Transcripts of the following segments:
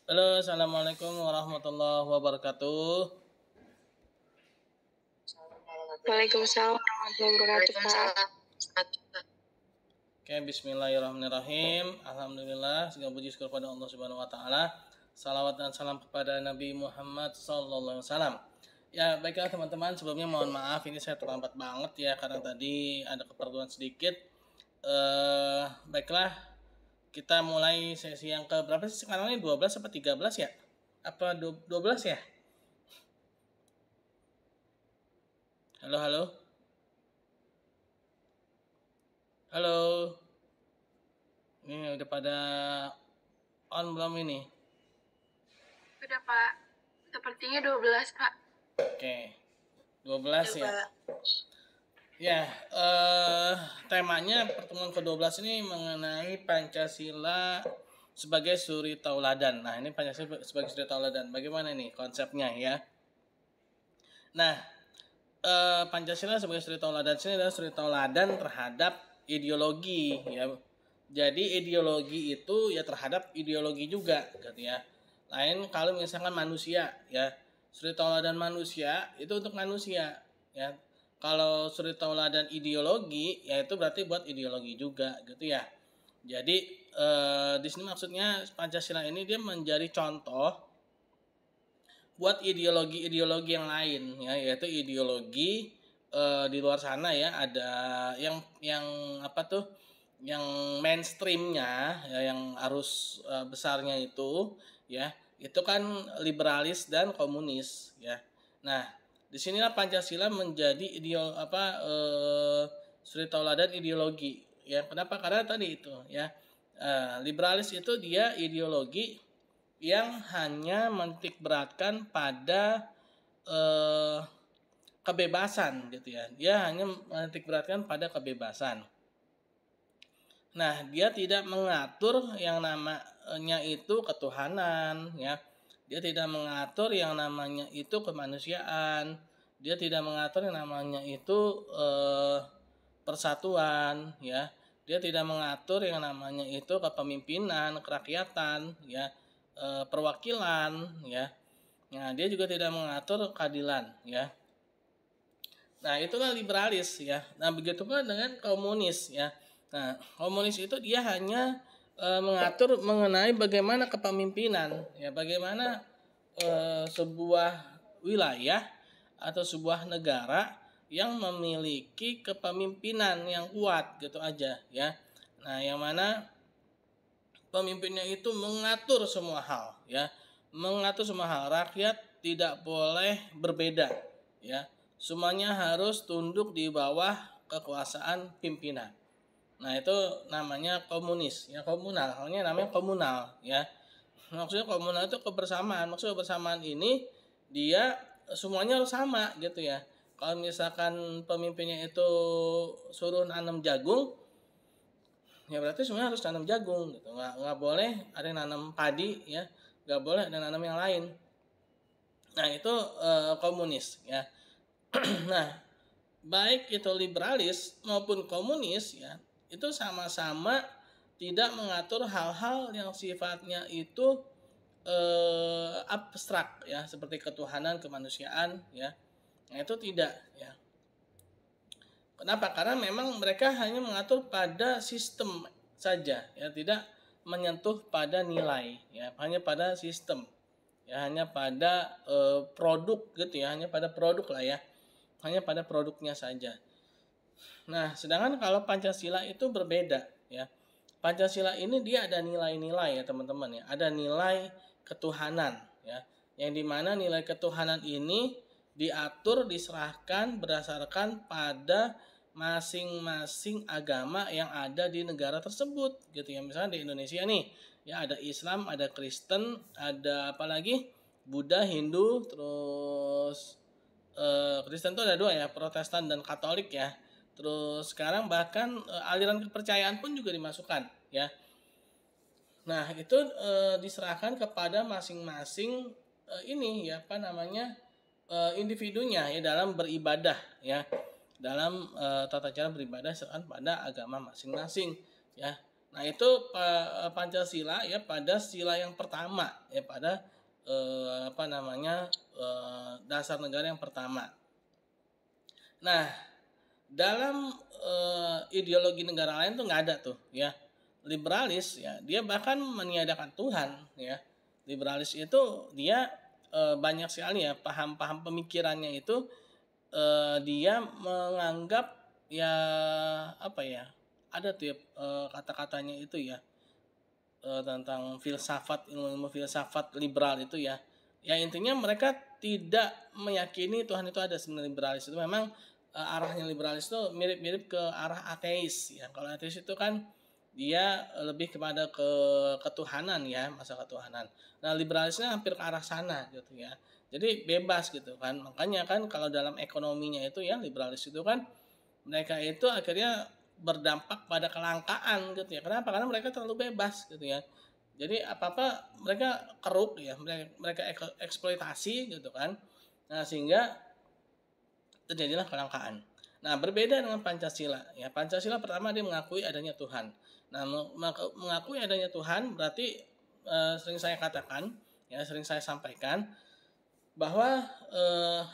Halo, assalamualaikum warahmatullahi wabarakatuh. Waalaikumsalam warahmatullahi wabarakatuh, Pak. Oke, bismillahirrahmanirrahim. Alhamdulillah, segala puji syukur pada Allah Subhanahu wa taala. Salawat dan salam kepada Nabi Muhammad sallallahu alaihi wasallam. Ya, baiklah teman-teman, sebelumnya mohon maaf ini saya terlambat banget ya karena tadi ada keperluan sedikit. Baiklah, kita mulai sesi yang ke berapa sih sekarang ini? 12 apa 13 ya? Apa 12 ya? Halo, halo. Halo. Ini udah pada on belum ini? Udah, Pak. Sepertinya 12, Pak. Oke. 12 ya. Pak. Ya, temanya pertemuan ke-12 ini mengenai Pancasila sebagai suri tauladan. Nah, ini Pancasila sebagai suri tauladan. Bagaimana nih konsepnya ya? Nah, Pancasila sebagai suri tauladan ini adalah suri tauladan terhadap ideologi ya. Jadi ideologi itu ya terhadap ideologi juga gitu ya. Lain kalau misalkan manusia ya. Suri tauladan manusia itu untuk manusia ya. Kalau suri tauladan ideologi ya itu berarti buat ideologi juga gitu ya. Jadi di sini maksudnya Pancasila ini dia menjadi contoh buat ideologi-ideologi yang lain ya, yaitu ideologi di luar sana ya, ada yang apa tuh, yang mainstreamnya ya, yang arus besarnya itu ya, itu kan liberalis dan komunis ya. Nah, disinilah Pancasila menjadi suri tauladan ideologi ya. Kenapa? Karena tadi itu ya, liberalis itu dia ideologi yang hanya menitik beratkan pada kebebasan gitu ya. Dia hanya menitik beratkan pada kebebasan. Nah, dia tidak mengatur yang namanya itu ketuhanan ya. Dia tidak mengatur yang namanya itu kemanusiaan. Dia tidak mengatur yang namanya itu persatuan ya. Dia tidak mengatur yang namanya itu kepemimpinan, kerakyatan ya, perwakilan ya. Nah, dia juga tidak mengatur keadilan ya. Nah, itulah liberalis ya. Nah, begitu pula dengan komunis ya. Nah, komunis itu dia hanya mengatur mengenai bagaimana kepemimpinan ya, bagaimana sebuah wilayah atau sebuah negara yang memiliki kepemimpinan yang kuat gitu aja ya. Nah, yang mana pemimpinnya itu mengatur semua hal ya, mengatur semua hal. Rakyat tidak boleh berbeda ya, semuanya harus tunduk di bawah kekuasaan pimpinan. Nah, itu namanya komunis ya, komunal. Halnya namanya komunal ya. Maksudnya komunal itu kebersamaan. Maksudnya kebersamaan ini dia semuanya harus sama gitu ya. Kalau misalkan pemimpinnya itu suruh nanam jagung, ya berarti semuanya harus tanam jagung gitu. Nggak boleh ada yang nanam padi ya, nggak boleh ada nanam yang lain. Nah, itu komunis ya. Nah, baik itu liberalis maupun komunis ya, itu sama-sama tidak mengatur hal-hal yang sifatnya itu abstrak ya, seperti ketuhanan, kemanusiaan ya. Nah, itu tidak ya. Kenapa? Karena memang mereka hanya mengatur pada sistem saja ya, tidak menyentuh pada nilai ya, hanya pada sistem ya, hanya pada produk gitu ya, hanya pada produk lah ya, hanya pada produknya saja. Nah, sedangkan kalau Pancasila itu berbeda ya. Pancasila ini dia ada nilai-nilai ya teman-teman ya, ada nilai ketuhanan ya, yang dimana nilai ketuhanan ini diatur, diserahkan berdasarkan pada masing-masing agama yang ada di negara tersebut gitu ya. Misalnya di Indonesia nih ya, ada Islam, ada Kristen, ada apa lagi, Buddha, Hindu, terus Kristen itu ada dua ya, Protestan dan Katolik ya. Terus sekarang bahkan aliran kepercayaan pun juga dimasukkan ya. Nah, itu diserahkan kepada masing-masing ini ya, apa namanya, individunya ya dalam beribadah ya. Dalam tata cara beribadah serahkan pada agama masing-masing ya. Nah, itu Pancasila ya pada sila yang pertama ya pada dasar negara yang pertama. Nah, dalam ideologi negara lain tuh nggak ada tuh ya liberalis ya, dia bahkan meniadakan Tuhan ya. Liberalis itu dia banyak sekali ya paham-paham pemikirannya itu, dia menganggap ya apa ya, ada tuh ya kata-katanya itu ya, tentang filsafat, ilmu filsafat liberal itu ya. Ya intinya mereka tidak meyakini Tuhan itu ada. Sebenarnya liberalis itu memang arahnya liberalis itu mirip-mirip ke arah ateis ya. Kalau ateis itu kan dia lebih kepada ke ketuhanan ya, masa ketuhanan. Nah, liberalisnya hampir ke arah sana gitu ya. Jadi bebas gitu kan. Makanya kan kalau dalam ekonominya itu ya liberalis itu kan mereka itu akhirnya berdampak pada kelangkaan gitu ya. Kenapa? Karena mereka terlalu bebas gitu ya. Jadi apa-apa mereka keruk ya, mereka eksploitasi gitu kan. Nah, sehingga terjadilah kelangkaan. Nah, berbeda dengan Pancasila ya. Pancasila pertama dia mengakui adanya Tuhan. Nah, mengakui adanya Tuhan berarti sering saya katakan ya, sering saya sampaikan bahwa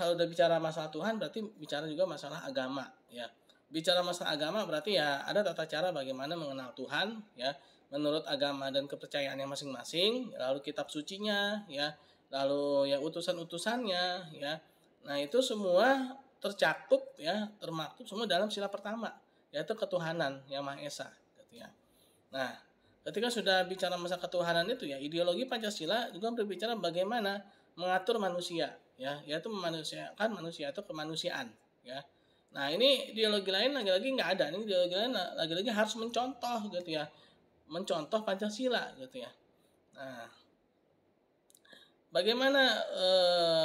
kalau udah bicara masalah Tuhan berarti bicara juga masalah agama ya. Bicara masalah agama berarti ya ada tata cara bagaimana mengenal Tuhan ya menurut agama dan kepercayaannya masing-masing, lalu kitab sucinya ya, lalu ya utusan-utusannya ya. Nah, itu semua tercakup ya, termaktub semua dalam sila pertama, yaitu ketuhanan yang Maha Esa gitu ya. Nah, ketika sudah bicara masa ketuhanan itu ya, ideologi Pancasila juga berbicara bagaimana mengatur manusia ya, yaitu memanusiakan manusia atau kemanusiaan ya. Nah, ini ideologi lain lagi-lagi nggak ada. Ini ideologi lain lagi-lagi harus mencontoh gitu ya, mencontoh Pancasila gitu ya. Nah, bagaimana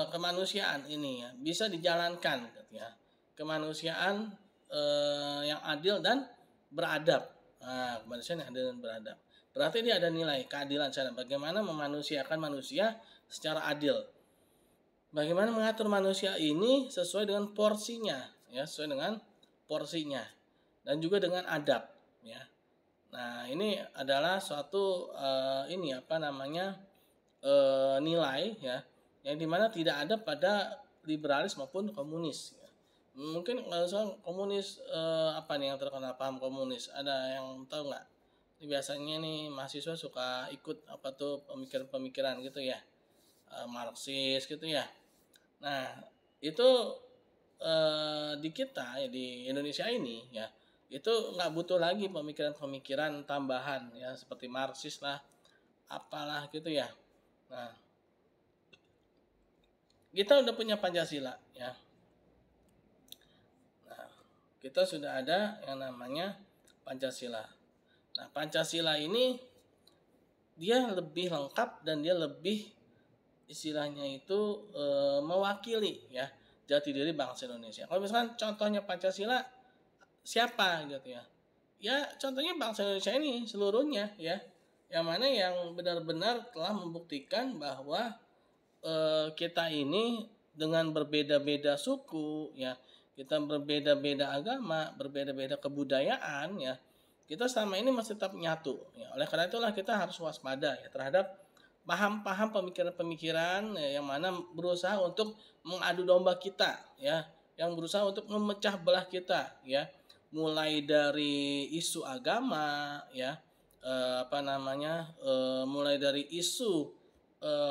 kemanusiaan ini ya bisa dijalankan gitu ya, kemanusiaan yang adil dan beradab. Nah, kemanusiaan yang adil dan beradab berarti ini ada nilai keadilan sana. Bagaimana memanusiakan manusia secara adil, bagaimana mengatur manusia ini sesuai dengan porsinya ya, sesuai dengan porsinya dan juga dengan adab ya. Nah, ini adalah suatu ini apa namanya nilai ya yang dimana tidak ada pada liberalis maupun komunis ya. Mungkin kalau komunis apa nih yang terkenal paham komunis, ada yang tahu nggak? Ini biasanya nih mahasiswa suka ikut apa tuh pemikiran-pemikiran gitu ya, Marxis gitu ya. Nah, itu di kita ya, di Indonesia ini ya, itu nggak butuh lagi pemikiran-pemikiran tambahan ya seperti Marxis lah, apalah gitu ya. Nah, kita udah punya Pancasila ya. Nah, kita sudah ada yang namanya Pancasila. Nah, Pancasila ini dia lebih lengkap dan dia lebih istilahnya itu mewakili ya jati diri bangsa Indonesia. Kalau misalkan contohnya Pancasila siapa gitu ya? Ya contohnya bangsa Indonesia ini seluruhnya ya, yang mana yang benar-benar telah membuktikan bahwa kita ini dengan berbeda-beda suku ya, kita berbeda-beda agama, berbeda-beda kebudayaan ya, kita selama ini masih tetap nyatu ya. Oleh karena itulah kita harus waspada ya terhadap paham-paham pemikiran-pemikiran ya, yang mana berusaha untuk mengadu domba kita ya, yang berusaha untuk memecah belah kita ya, mulai dari isu agama ya, mulai dari isu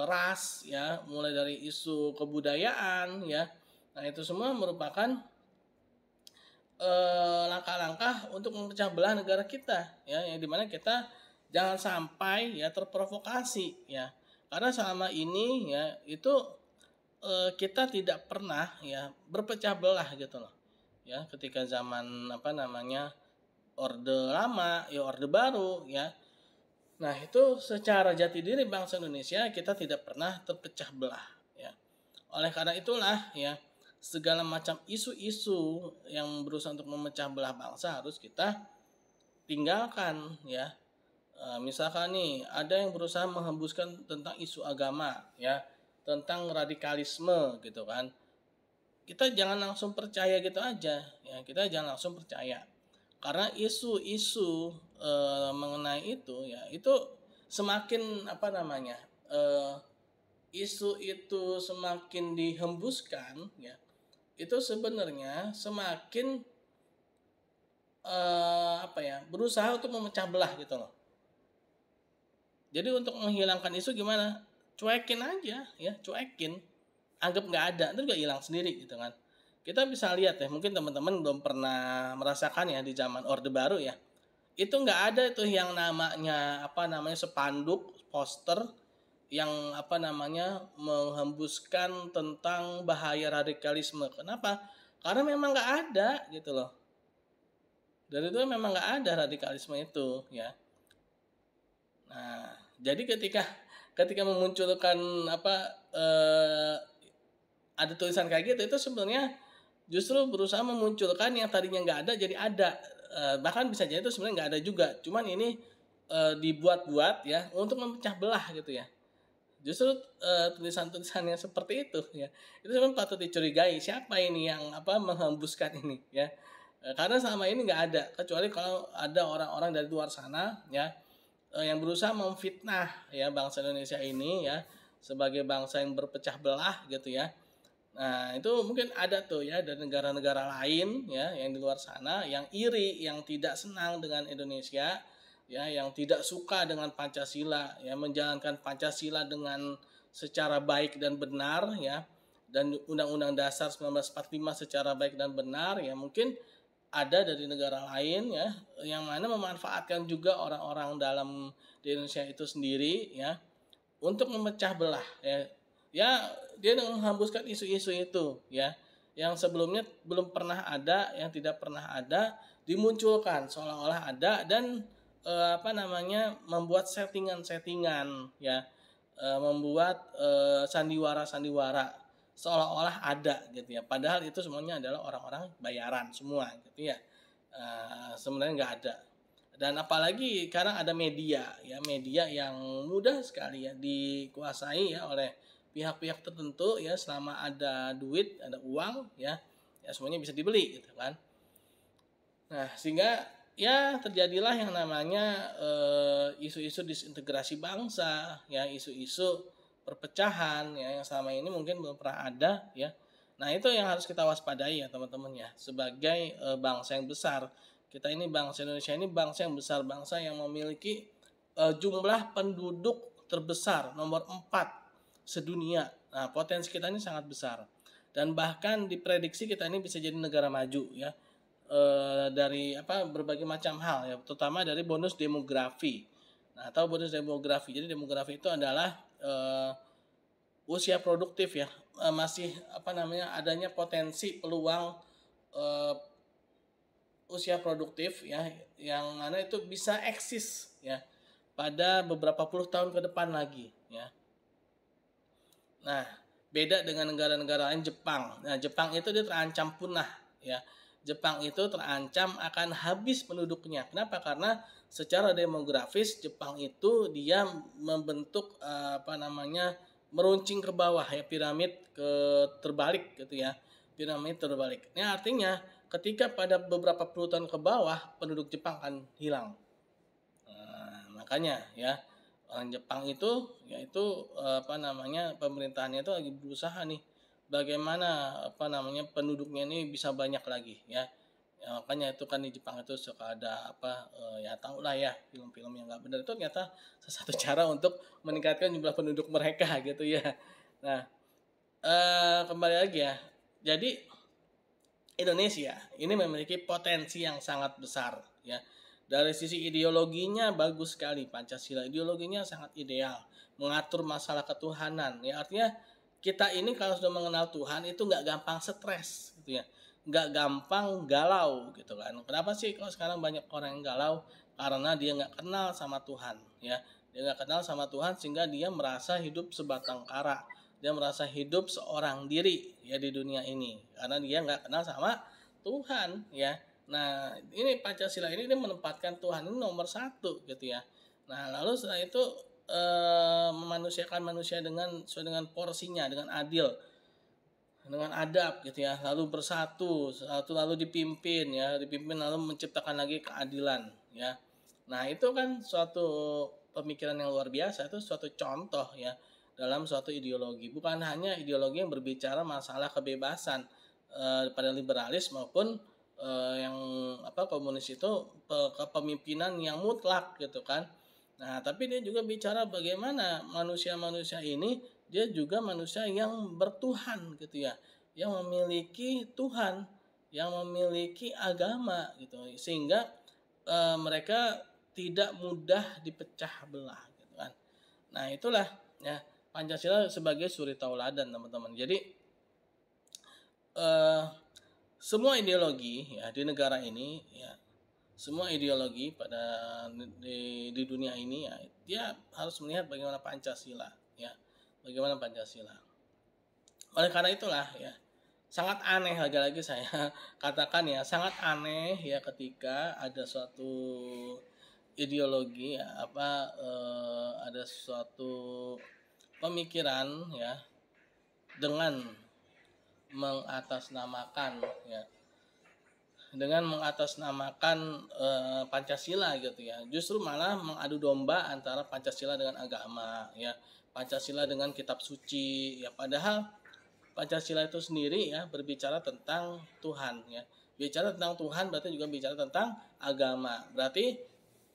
ras ya, mulai dari isu kebudayaan ya. Nah, itu semua merupakan langkah-langkah untuk memecah belah negara kita ya, yang dimana kita jangan sampai ya terprovokasi ya, karena selama ini ya itu kita tidak pernah ya berpecah belah gitu loh ya, ketika zaman orde lama ya orde baru ya. Nah, itu secara jati diri bangsa Indonesia kita tidak pernah terpecah belah ya. Oleh karena itulah ya segala macam isu-isu yang berusaha untuk memecah belah bangsa harus kita tinggalkan ya. Misalkan nih ada yang berusaha menghembuskan tentang isu agama ya, tentang radikalisme gitu kan, kita jangan langsung percaya gitu aja ya, kita jangan langsung percaya karena isu-isu mengenai itu ya, itu semakin apa namanya, isu itu semakin dihembuskan ya, itu sebenarnya semakin apa ya, berusaha untuk memecah belah gitu loh. Jadi untuk menghilangkan isu gimana? Cuekin aja ya, cuekin. Anggap nggak ada, itu juga hilang sendiri gitu kan. Kita bisa lihat ya, mungkin teman-teman belum pernah merasakan ya di zaman Orde Baru ya. Itu nggak ada itu yang namanya apa namanya spanduk, poster yang apa namanya menghembuskan tentang bahaya radikalisme. Kenapa? Karena memang nggak ada gitu loh. Dari itu memang nggak ada radikalisme itu ya. Nah, jadi ketika memunculkan apa ada tulisan kayak gitu, itu sebenarnya justru berusaha memunculkan yang tadinya nggak ada jadi ada. Bahkan bisa jadi itu sebenarnya nggak ada juga. Cuman ini dibuat-buat ya untuk memecah belah gitu ya. Justru tulisan-tulisan yang seperti itu ya, itu sebenarnya patut dicurigai, siapa ini yang apa menghembuskan ini ya. Karena selama ini nggak ada, kecuali kalau ada orang-orang dari luar sana ya yang berusaha memfitnah ya bangsa Indonesia ini ya sebagai bangsa yang berpecah belah gitu ya. Nah, itu mungkin ada tuh ya dari negara-negara lain ya yang di luar sana yang iri, yang tidak senang dengan Indonesia, ya yang tidak suka dengan Pancasila, ya menjalankan Pancasila dengan secara baik dan benar ya, dan Undang-Undang Dasar 1945 secara baik dan benar ya, mungkin ada dari negara lain ya yang mana memanfaatkan juga orang-orang dalam di Indonesia itu sendiri ya untuk memecah belah ya. Ya, dia menghembuskan isu-isu itu ya yang sebelumnya belum pernah ada, yang tidak pernah ada, dimunculkan seolah-olah ada, dan apa namanya membuat settingan-settingan ya, membuat sandiwara-sandiwara seolah-olah ada gitu ya, padahal itu semuanya adalah orang-orang bayaran semua gitu ya. Sebenarnya nggak ada. Dan apalagi sekarang ada media ya, media yang mudah sekali ya dikuasai ya oleh pihak-pihak tertentu ya, selama ada duit, ada uang ya, ya semuanya bisa dibeli gitu kan. Nah, sehingga ya terjadilah yang namanya isu-isu disintegrasi bangsa ya, isu-isu perpecahan ya yang selama ini mungkin belum pernah ada ya. Nah, itu yang harus kita waspadai ya teman-teman ya, sebagai bangsa yang besar. Kita ini bangsa Indonesia ini bangsa yang besar, bangsa yang memiliki jumlah penduduk terbesar nomor 4 sedunia. Nah, potensi kita ini sangat besar. Dan bahkan diprediksi kita ini bisa jadi negara maju ya. Dari apa berbagai macam hal ya, terutama dari bonus demografi. Nah, atau bonus demografi. Jadi demografi itu adalah usia produktif ya. Masih apa namanya adanya potensi peluang usia produktif ya yang mana itu bisa eksis ya pada beberapa puluh tahun ke depan lagi ya. Nah, beda dengan negara-negara lain, Jepang. Nah, Jepang itu dia terancam punah ya. Jepang itu terancam akan habis penduduknya. Kenapa? Karena secara demografis Jepang itu dia membentuk apa namanya meruncing ke bawah ya, piramid ke terbalik gitu ya. Piramid terbalik. Ini artinya ketika pada beberapa puluh tahun ke bawah penduduk Jepang akan hilang. Nah, makanya ya orang Jepang itu yaitu apa namanya pemerintahannya itu lagi berusaha nih bagaimana apa namanya penduduknya ini bisa banyak lagi ya. Ya makanya itu kan di Jepang itu suka ada apa ya tau lah ya film-film yang nggak benar itu ternyata salah satu cara untuk meningkatkan jumlah penduduk mereka gitu ya. Nah, kembali lagi ya. Jadi Indonesia ini memiliki potensi yang sangat besar ya. Dari sisi ideologinya bagus sekali Pancasila, ideologinya sangat ideal, mengatur masalah ketuhanan ya. Artinya kita ini kalau sudah mengenal Tuhan itu nggak gampang stres gitu ya, nggak gampang galau gitu kan. Kenapa sih kalau sekarang banyak orang yang galau? Karena dia nggak kenal sama Tuhan ya. Dia nggak kenal sama Tuhan sehingga dia merasa hidup sebatang kara, dia merasa hidup seorang diri ya di dunia ini karena dia nggak kenal sama Tuhan ya. Nah, ini Pancasila ini dia menempatkan Tuhan ini nomor satu gitu ya. Nah, lalu setelah itu memanusiakan manusia dengan sesuai dengan porsinya, dengan adil, dengan adab gitu ya, lalu bersatu, lalu dipimpin ya, dipimpin lalu menciptakan lagi keadilan ya. Nah, itu kan suatu pemikiran yang luar biasa, itu suatu contoh ya dalam suatu ideologi. Bukan hanya ideologi yang berbicara masalah kebebasan pada liberalis maupun yang komunis itu kepemimpinan yang mutlak gitu kan. Nah, tapi dia juga bicara bagaimana manusia-manusia ini dia juga manusia yang bertuhan gitu ya, yang memiliki Tuhan, yang memiliki agama gitu, sehingga mereka tidak mudah dipecah belah gitu kan. Nah, itulah ya Pancasila sebagai suri tauladan teman-teman. Jadi semua ideologi ya di negara ini ya, semua ideologi di dunia ini ya dia harus melihat bagaimana Pancasila ya, bagaimana Pancasila. Oleh karena itulah ya sangat aneh, lagi-lagi saya katakan ya, sangat aneh ya ketika ada suatu ideologi ya, ada suatu pemikiran ya dengan mengatasnamakan ya, Pancasila gitu ya, justru malah mengadu domba antara Pancasila dengan agama ya, Pancasila dengan kitab suci ya, padahal Pancasila itu sendiri ya berbicara tentang Tuhan ya. Bicara tentang Tuhan berarti juga bicara tentang agama. Berarti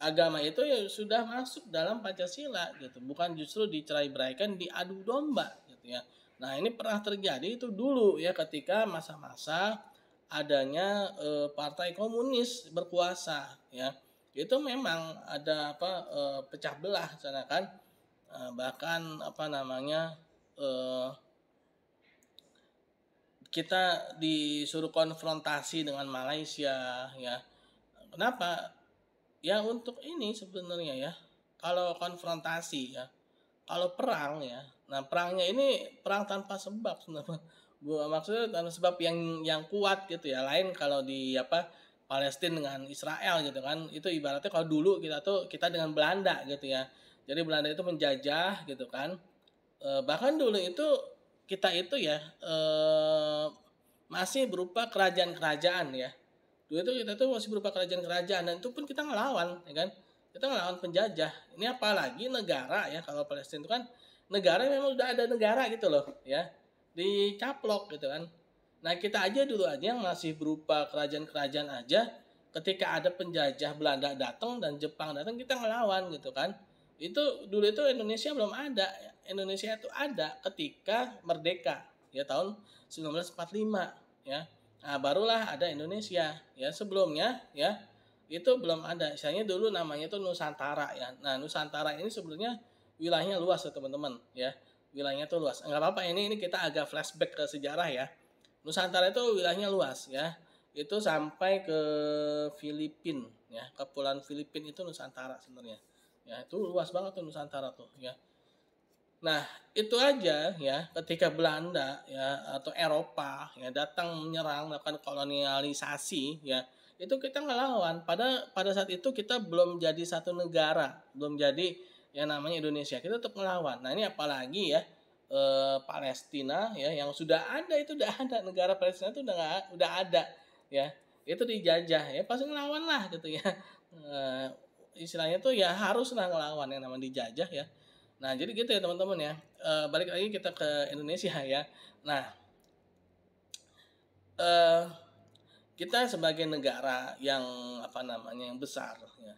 agama itu ya sudah masuk dalam Pancasila gitu, bukan justru dicerai-beraikan, diadu domba gitu ya. Nah, ini pernah terjadi itu dulu ya ketika masa-masa adanya partai komunis berkuasa ya. Itu memang ada pecah belah sana kan. Bahkan kita disuruh konfrontasi dengan Malaysia ya. Kenapa? Ya untuk ini sebenarnya ya. Kalau konfrontasi ya, kalau perang ya. Nah, perangnya ini perang tanpa sebab sebenarnya. Maksudnya tanpa sebab yang kuat gitu ya. Lain kalau di Palestina dengan Israel gitu kan. Itu ibaratnya kalau dulu kita dengan Belanda gitu ya. Jadi Belanda itu menjajah gitu kan. Bahkan dulu itu kita itu ya masih berupa kerajaan-kerajaan ya. Dulu itu kita tuh masih berupa kerajaan-kerajaan, dan itu pun kita ngelawan ya kan. Kita ngelawan penjajah. Ini apalagi negara ya, kalau Palestina itu kan negara memang udah ada negara gitu loh ya. Dicaplok gitu kan. Nah, kita aja dulu aja yang masih berupa kerajaan-kerajaan aja, ketika ada penjajah Belanda datang dan Jepang datang, kita ngelawan gitu kan. Itu dulu itu Indonesia belum ada. Indonesia itu ada ketika merdeka ya, tahun 1945 ya. Nah, barulah ada Indonesia ya. Sebelumnya ya itu belum ada. Misalnya dulu namanya itu Nusantara ya. Nah, Nusantara ini sebenarnya wilayahnya luas ya teman-teman ya. Wilayahnya tuh luas. Enggak apa-apa, ini kita agak flashback ke sejarah ya. Nusantara itu wilayahnya luas ya. Itu sampai ke Filipina ya. Kepulauan Filipina itu Nusantara sebenarnya. Ya, itu luas banget tuh Nusantara tuh ya. Nah, itu aja ya, ketika Belanda ya atau Eropa ya datang menyerang, melakukan kolonialisasi ya, itu kita ngelawan. Pada saat itu kita belum jadi satu negara, belum jadi yang namanya Indonesia. Kita tetap ngelawan. Nah, ini apalagi ya Palestina ya, yang sudah ada, itu udah ada negara Palestina itu udah ada ya. Itu dijajah ya, pasti ngelawan lah gitu ya. Istilahnya tuh ya haruslah ngelawan yang namanya dijajah ya. Nah, jadi gitu ya teman-teman ya. Balik lagi kita ke Indonesia ya. Nah, kita sebagai negara yang yang besar ya.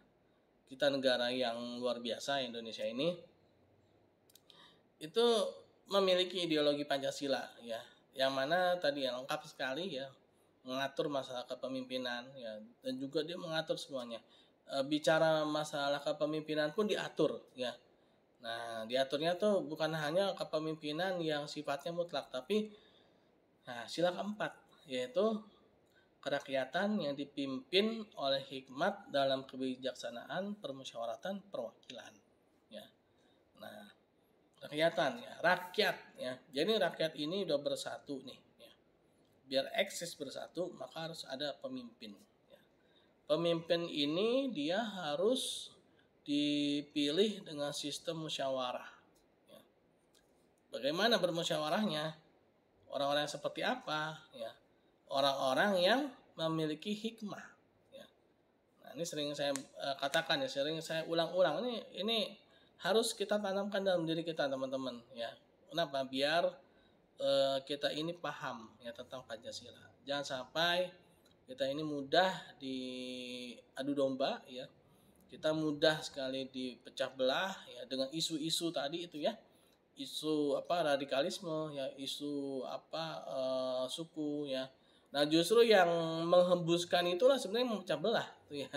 Kita negara yang luar biasa, Indonesia ini itu memiliki ideologi Pancasila ya. Yang mana tadi yang lengkap sekali ya, mengatur masalah kepemimpinan ya, dan juga dia mengatur semuanya. Bicara masalah kepemimpinan pun diatur ya. Nah, diaturnya tuh bukan hanya kepemimpinan yang sifatnya mutlak, tapi sila keempat, yaitu kerakyatan yang dipimpin oleh hikmat dalam kebijaksanaan, permusyawaratan, perwakilan. Ya. Nah, kerakyatan ya, rakyat ya. Jadi rakyat ini udah bersatu nih. Ya. Biar eksis bersatu, maka harus ada pemimpin. Ya. Pemimpin ini dia harus dipilih dengan sistem musyawarah. Ya. Bagaimana bermusyawarahnya? Orang-orang yang seperti apa? Ya. Orang-orang yang memiliki hikmah. Ya. Nah, ini sering saya katakan ya, sering saya ulang-ulang, ini harus kita tanamkan dalam diri kita teman-teman ya. Kenapa? Biar kita ini paham ya tentang Pancasila. Jangan sampai kita ini mudah diadu domba ya. Kita mudah sekali dipecah belah ya dengan isu-isu tadi itu ya. Isu radikalisme ya, isu suku ya. Nah, justru yang menghembuskan itulah sebenarnya memecah belah tuh ya.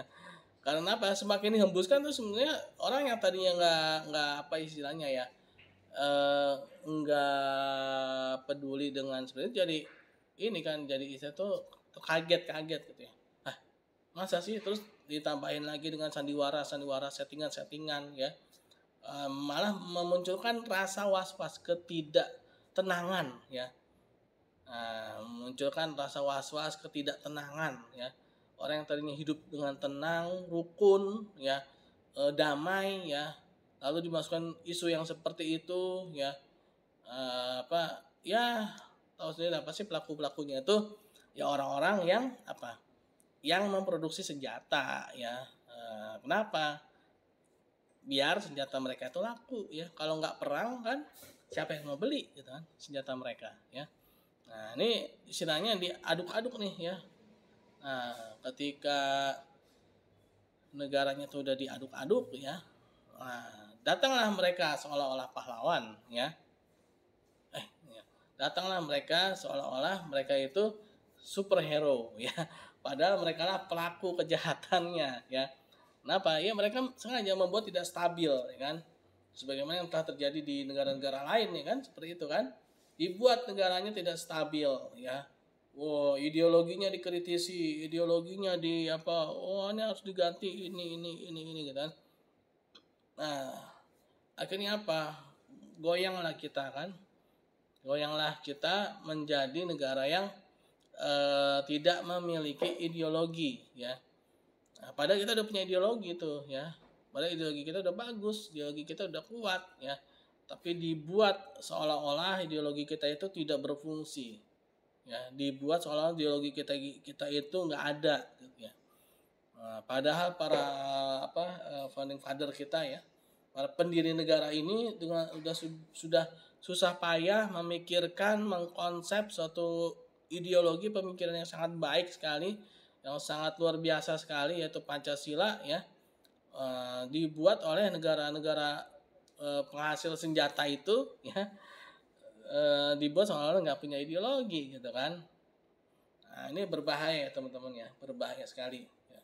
Karena apa? Semakin dihembuskan tuh sebenarnya orang yang tadinya nggak istilahnya ya, nggak peduli dengan sebenarnya, jadi ini kan jadi istilah tuh kaget gitu ya. Masa sih, terus ditambahin lagi dengan sandiwara settingan ya, malah memunculkan rasa was-was, ketidaktenangan ya. Memunculkan rasa was-was, ketidaktenangan ya. Orang yang tadinya hidup dengan tenang, rukun ya, damai ya, lalu dimasukkan isu yang seperti itu ya, tahu sendiri apa sih pelakunya itu ya, orang-orang yang memproduksi senjata ya. Kenapa? Biar senjata mereka itu laku ya. Kalau nggak perang kan siapa yang mau beli gitu kan senjata mereka ya. Nah, ini istilahnya diaduk-aduk nih ya. Nah, ketika negaranya itu udah diaduk-aduk ya, datanglah mereka seolah-olah pahlawan ya. Datanglah mereka seolah-olah mereka itu superhero ya. Padahal mereka lah pelaku kejahatannya ya. Kenapa? Ya mereka sengaja membuat tidak stabil ya kan. Sebagaimana yang telah terjadi di negara-negara lain ya kan, seperti itu kan. Dibuat negaranya tidak stabil ya. Ideologinya dikritisi, ideologinya ini harus diganti ini gitu kan. Nah, akhirnya apa? Goyanglah kita menjadi negara yang tidak memiliki ideologi ya. Nah, padahal kita udah punya ideologi tuh ya. Padahal ideologi kita udah bagus, ideologi kita udah kuat ya. Tapi dibuat seolah-olah ideologi kita itu tidak berfungsi ya, dibuat seolah-olah ideologi kita itu nggak ada gitu ya. Padahal para founding father kita ya, para pendiri negara ini sudah susah payah memikirkan, mengkonsep suatu ideologi pemikiran yang sangat baik sekali, yang sangat luar biasa sekali, yaitu Pancasila ya. Dibuat oleh negara-negara penghasil senjata itu ya, dibuat seolah-olah nggak punya ideologi gitu kan. Nah, ini berbahaya teman-teman ya, berbahaya sekali ya.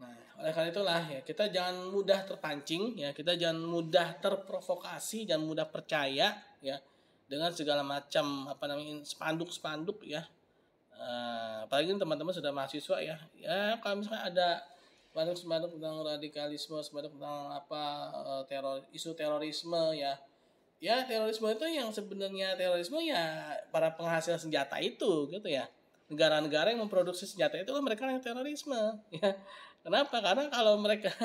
Nah, oleh karena itulah ya, kita jangan mudah terpancing ya, kita jangan mudah terprovokasi, jangan mudah percaya ya dengan segala macam spanduk ya. Apalagi teman-teman sudah mahasiswa ya, kalau misalnya ada spanduk tentang radikalisme, spanduk tentang isu terorisme ya. Ya, terorisme itu yang sebenarnya terorisme ya para penghasil senjata itu gitu ya. Negara-negara yang memproduksi senjata itu kan mereka yang terorisme ya. Kenapa? Karena kalau mereka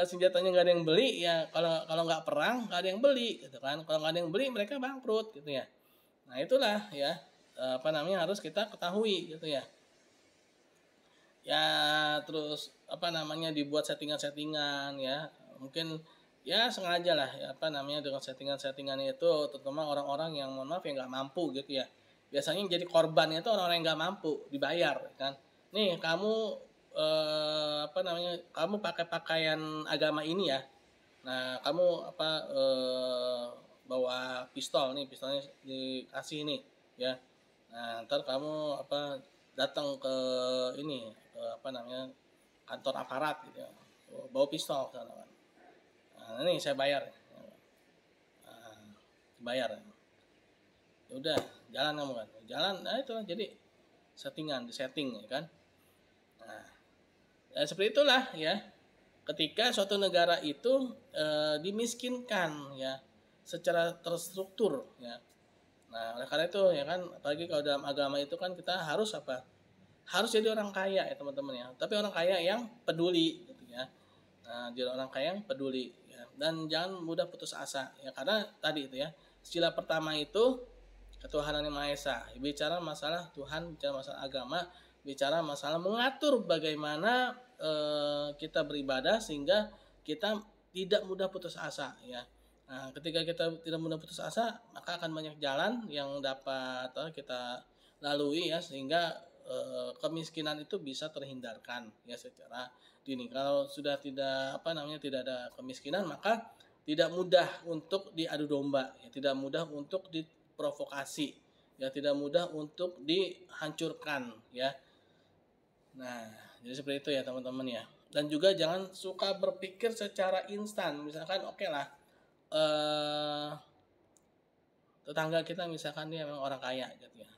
senjatanya nggak ada yang beli ya, kalau nggak perang nggak ada yang beli gitu kan. Kalau nggak ada yang beli mereka bangkrut gitu ya. Nah, itulah ya harus kita ketahui gitu ya. Ya, terus dibuat settingan-settingan ya. Mungkin ya sengaja lah ya, dengan settingan-settingan itu, terutama orang-orang yang mohon maaf yang nggak mampu gitu ya. Biasanya yang jadi korbannya itu orang-orang yang nggak mampu dibayar kan. Nih kamu kamu pakai pakaian agama ini ya. Nah, kamu bawa pistolnya dikasih ini ya. Nah, ntar kamu datang ke kantor aparat gitu ya. Bawa pistol kan. Nah, ini saya bayar. Bayar. Ya udah, jalan kamu kan. Jalan, nah itu jadi setting ya kan. Nah, seperti itulah ya. Ketika suatu negara itu dimiskinkan ya secara terstruktur ya. Nah, oleh karena itu ya kan, apalagi kalau dalam agama itu kan kita harus harus jadi orang kaya ya teman-teman ya. Tapi orang kaya yang peduli gitu ya. Nah, jadi orang kaya yang peduli ya. Dan jangan mudah putus asa ya, karena tadi itu ya, sila pertama itu ketuhanan yang Maha Esa. Bicara masalah Tuhan, bicara masalah agama, bicara masalah mengatur bagaimana kita beribadah sehingga kita tidak mudah putus asa ya. Nah, ketika kita tidak mudah putus asa, maka akan banyak jalan yang dapat kita lalui ya, sehingga kemiskinan itu bisa terhindarkan ya secara dini. Kalau sudah tidak tidak ada kemiskinan, maka tidak mudah untuk diadu domba, ya, tidak mudah untuk diprovokasi, ya, tidak mudah untuk dihancurkan ya. Nah, jadi seperti itu ya teman-teman ya. Dan juga jangan suka berpikir secara instan. Misalkan oke lah, tetangga kita misalkan dia memang orang kaya gitu ya.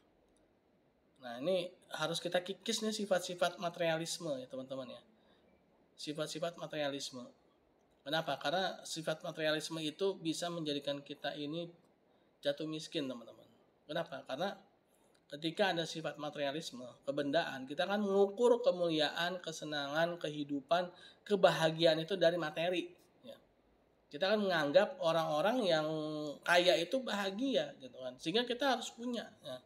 Nah, ini harus kita kikis nih sifat-sifat materialisme ya teman-teman ya. Sifat-sifat materialisme. Kenapa? Karena sifat materialisme itu bisa menjadikan kita ini jatuh miskin teman-teman. Kenapa? Karena ketika ada sifat materialisme, kebendaan, kita akan mengukur kemuliaan, kesenangan, kehidupan, kebahagiaan itu dari materi. Ya. Kita akan menganggap orang-orang yang kaya itu bahagia, gitu kan. Sehingga kita harus punya, ya.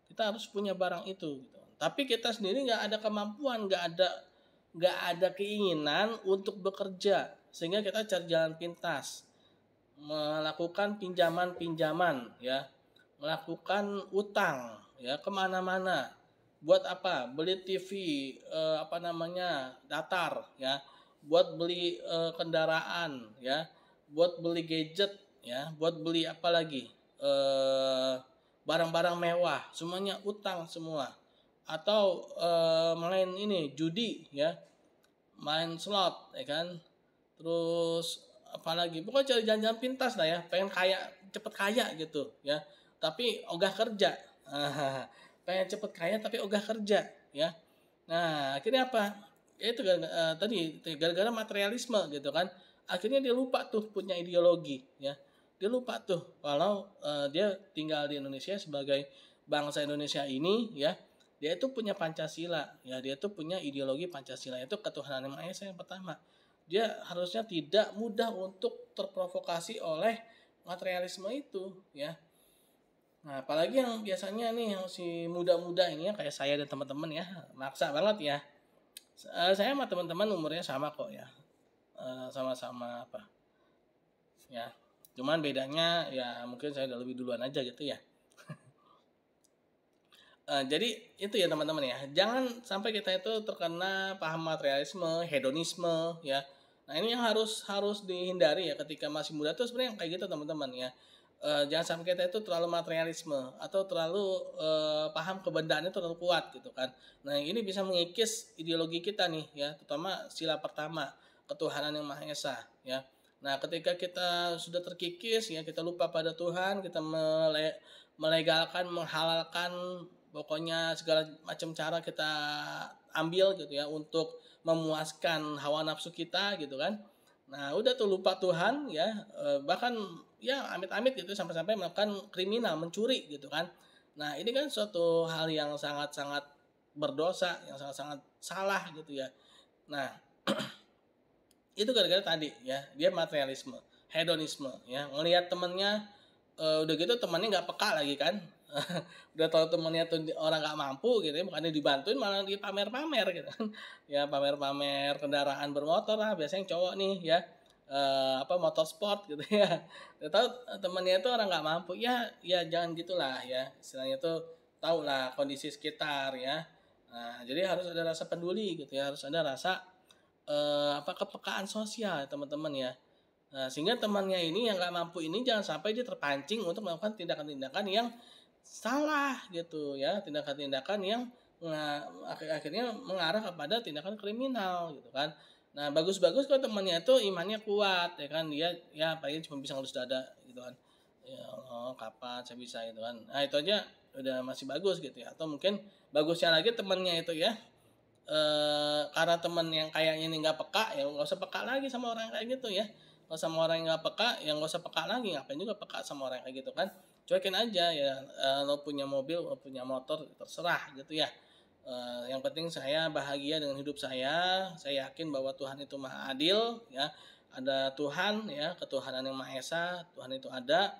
Kita harus punya barang itu. Gitu. Tapi kita sendiri nggak ada kemampuan, nggak ada keinginan untuk bekerja, sehingga kita cari jalan pintas, melakukan pinjaman, ya, melakukan utang. Ya, kemana-mana. Buat apa? Beli TV datar ya, buat beli kendaraan ya, buat beli gadget ya, buat beli apa lagi, barang-barang mewah, semuanya utang semua. Atau main ini judi ya, main slot ya kan, terus apalagi, pokoknya cari jalan-jalan pintas lah ya, pengen kaya, cepet kaya gitu ya, tapi ogah kerja. Pengen cepet kaya tapi ogah kerja ya. Nah, akhirnya apa? Ya itu tadi gara-gara materialisme gitu kan. Akhirnya dia lupa tuh punya ideologi ya. Dia lupa tuh kalau dia tinggal di Indonesia sebagai bangsa Indonesia ini ya. Dia itu punya Pancasila ya, dia itu punya ideologi Pancasila, itu ketuhanan yang Maha Esa yang pertama. Dia harusnya tidak mudah untuk terprovokasi oleh materialisme itu ya. Nah, apalagi yang biasanya nih yang si muda-muda ini ya, kayak saya dan teman-teman ya, maksa banget ya. Saya sama teman-teman umurnya sama kok ya. Sama-sama apa? Ya. Cuman bedanya ya mungkin saya udah lebih duluan aja gitu ya. Jadi itu ya teman-teman ya. Jangan sampai kita itu terkena paham materialisme, hedonisme ya. Nah, ini yang harus dihindari ya ketika masih muda tuh, sebenarnya kayak gitu teman-teman ya. Jangan sampai kita itu terlalu materialisme atau terlalu paham kebendaan itu terlalu kuat gitu kan. Nah, ini bisa mengikis ideologi kita nih ya, terutama sila pertama, ketuhanan yang Maha Esa ya. Nah, ketika kita sudah terkikis ya, kita lupa pada Tuhan, kita melegalkan, menghalalkan, pokoknya segala macam cara kita ambil gitu ya untuk memuaskan hawa nafsu kita gitu kan. Nah, udah tuh lupa Tuhan ya, bahkan ya amit-amit gitu sampai-sampai melakukan kriminal, mencuri gitu kan. Nah, ini kan suatu hal yang sangat-sangat berdosa, yang sangat-sangat salah gitu ya. Nah, itu gara-gara tadi ya, dia materialisme, hedonisme ya, ngelihat temennya udah gitu temannya nggak peka lagi kan. Udah tahu temennya tuh orang nggak mampu gitu ya, bukannya dibantuin malah dipamer-pamer gitu kan. Ya, pamer-pamer kendaraan bermotor lah, biasanya cowok nih ya, motor sport gitu ya. Udah tahu temennya itu orang nggak mampu, ya jangan gitulah ya, istilahnya tuh tahu lah kondisi sekitar ya. Nah, jadi harus ada rasa peduli gitu ya, harus ada rasa kepekaan sosial teman-teman ya. Nah, sehingga temannya ini yang nggak mampu ini jangan sampai dia terpancing untuk melakukan tindakan-tindakan yang salah gitu ya, tindakan-tindakan yang akhirnya mengarah kepada tindakan kriminal gitu kan. Nah, bagus-bagus kalau temannya itu imannya kuat ya kan, dia ya paling cuma bisa ngelus dada gitu kan. Ya Allah, kapan saya bisa gitu kan. Nah, itu aja udah masih bagus gitu ya. Atau mungkin bagusnya lagi temannya itu ya, karena teman yang kayaknya ini nggak peka, ya nggak usah peka lagi sama orang kayak gitu ya. Kalau sama orang yang nggak peka, ya nggak usah peka lagi, ngapain juga peka sama orang kayak gitu kan. Cuekin aja ya, lo punya mobil, lo punya motor, terserah gitu ya. Yang penting saya bahagia dengan hidup saya yakin bahwa Tuhan itu maha adil ya, ada Tuhan ya, ketuhanan yang Maha Esa, Tuhan itu ada.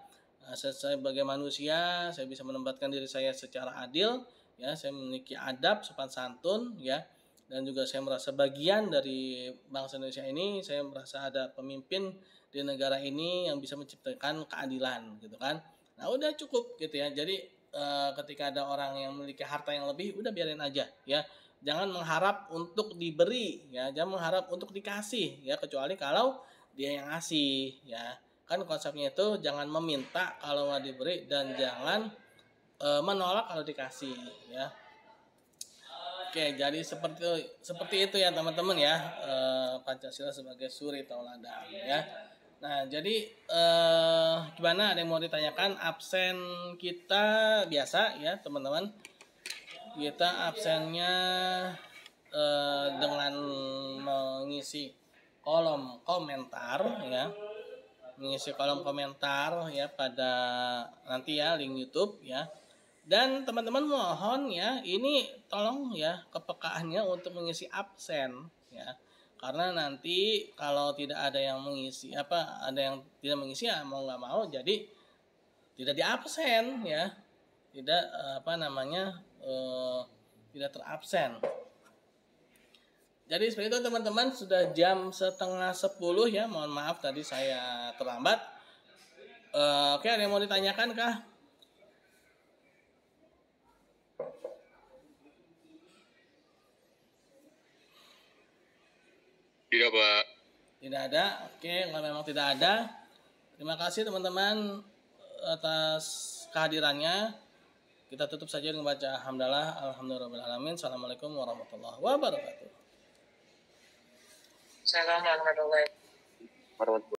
Saya sebagai manusia, saya bisa menempatkan diri saya secara adil ya, saya memiliki adab, sopan santun ya, dan juga saya merasa bagian dari bangsa Indonesia ini. Saya merasa ada pemimpin di negara ini yang bisa menciptakan keadilan gitu kan. Nah udah cukup gitu ya. Jadi ketika ada orang yang memiliki harta yang lebih, udah biarin aja ya. Jangan mengharap untuk diberi ya, jangan mengharap untuk dikasih ya, kecuali kalau dia yang ngasih ya. Kan konsepnya itu jangan meminta kalau nggak diberi, dan jangan menolak kalau dikasih ya. Oke, jadi seperti itu ya teman-teman ya, Pancasila sebagai suri tauladan ya. Nah, jadi gimana, ada yang mau ditanyakan? Absen kita biasa ya teman-teman. Kita absennya dengan mengisi kolom komentar ya. Mengisi kolom komentar ya pada nanti ya link YouTube ya. Dan teman-teman mohon ya, ini tolong ya kepekaannya untuk mengisi absen ya. Karena nanti kalau tidak ada yang mengisi ada yang tidak mengisi ya mau nggak mau jadi tidak diabsen ya. Tidak tidak terabsen. Jadi seperti itu teman-teman, sudah jam 9:30 ya. Mohon maaf tadi saya terlambat. Oke, ada yang mau ditanyakan kah? Tidak, Pak. Tidak ada. Oke, kalau memang tidak ada, terima kasih teman-teman atas kehadirannya. Kita tutup saja dengan baca hamdalah, alhamdulillahirabbil alamin. Assalamualaikum warahmatullahi wabarakatuh. Assalamualaikum warahmatullahi wabarakatuh.